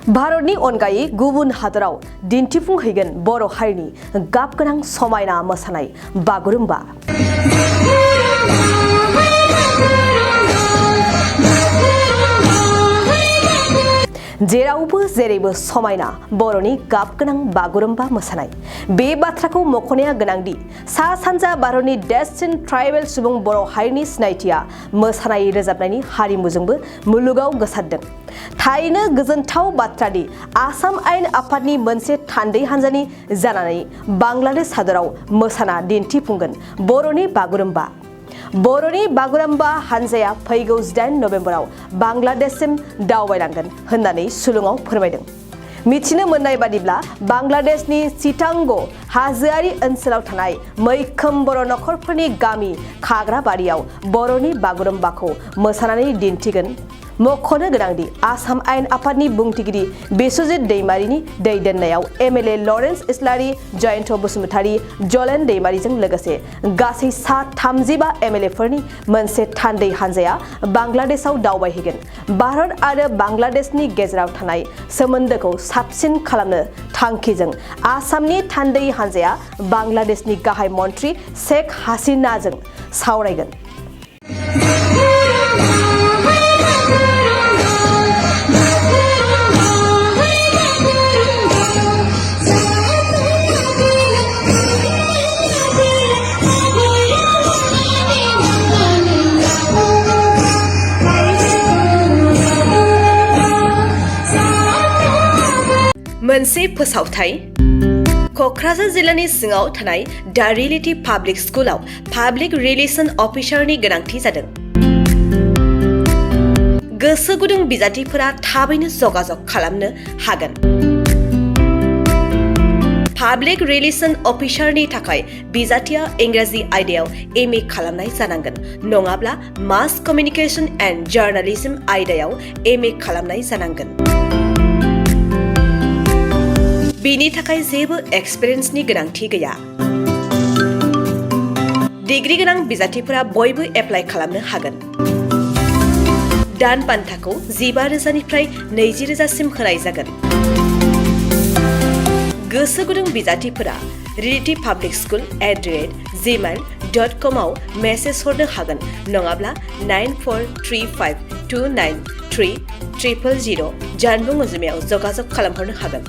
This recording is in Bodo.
भारतनि अनगायै गुबुन हादराव दिन्थिफुंहैगोन बर' हारिनि गाबगोनां समायना मोसानाय बागुरुम्बा। जेरावबो जेरैबो समायना बर'नि गाबगोनां बागुरुम्बा मोसानाय। बे बाथ्राखौ मख'नाया गोनांदि सा सानजा भारतनि देरसिन ट्राइबेल सुबुं बर' हारिनि सिनायथिया मोसानाय रोजाबनायनि हारिमुजोंबो मुलुगाव गोसारदों। थारैनो गोजोनथाव बाथ्रादि आसाम आयेन आफादनि मोनसे थान्दै हान्जानि जानानै बांलादेश हादराव मोसाना दिन्थिफुंगोन बर'नि बागुरुम्बा। बर'नि बागुरुम्बा हान्जाया फैगौ 18 नबेम्बराव बांलादेशसिम दावबायलांगोन होननानै सुलुङाव फोरमायदों। मिथिनो मोननाय बादिब्ला बांलादेशनि चिटांग हाजोआरि ओनसोलाव थानाय मैखोम बर' नखरफोरनि गामि खाग्राबारियाव बर'नि बागुरुम्बाखौ मोसानानै दिन्थिगोन। मख'नो गोनांदि आसाम आयेन आफादनि बुंथिगिरि बिस्वजित दैमारिनि दैदेननायाव एमएलए लरेन्स इस्लारि, जयन्त बसुमतारी, जलेन दैमारिजों लोगोसे गासै सा 35 एमएलएफोरनि मोनसे थान्दै हान्जाया बांलादेशआव दावबायहैगोन। भारत आरो बांलादेशनि गेजेराव थानाय सोमोन्दोखौ साबसिन खालामनो थांखिजों आसामनि थान्दै हान्जाया बांलादेशनि गाहाय मन्त्रि शेख हासिनाजों सावरायगोन। मोनसे फोसावथाय क'क्राझार जिल्लानि सिङाव थानाय दा रियेलिटी पाब्लिक स्कुलाव पाब्लिक रिलेशन अफिसारनि गोनांथि जादों। गोसो गुदुं बिजाथिफोरा थाबैनो जगाजग खालामनो हागोन। पाब्लिक रिलेशन अफिसारनि थाखाय बिजाथिया इंराजि आयदायाव एमए खालामनाय जानांगोन, नङाब्ला मास कमिउनिकेशन एन्ड जार्नालिज्म आयदायाव एमए खालामनाय जानांगोन। बिनि थाखाय जेबो एक्सपिरियेन्सनि गोनांथि गैया। डिग्री गोनां बिजाथिफोरा बयबो एप्लाइ खालामनो हागोन। दान बान्थाखौ 15,000 निफ्राय 20,000 होनाय जागोन। गोसो गुदुं बिजाथिफोरा reality.publicschool@gmail.com आव मेसेज हरनो हागोन, नङाब्ला 9435293000 जानबुं अनजिमायाव जगाजग खालामहरनो हागोन।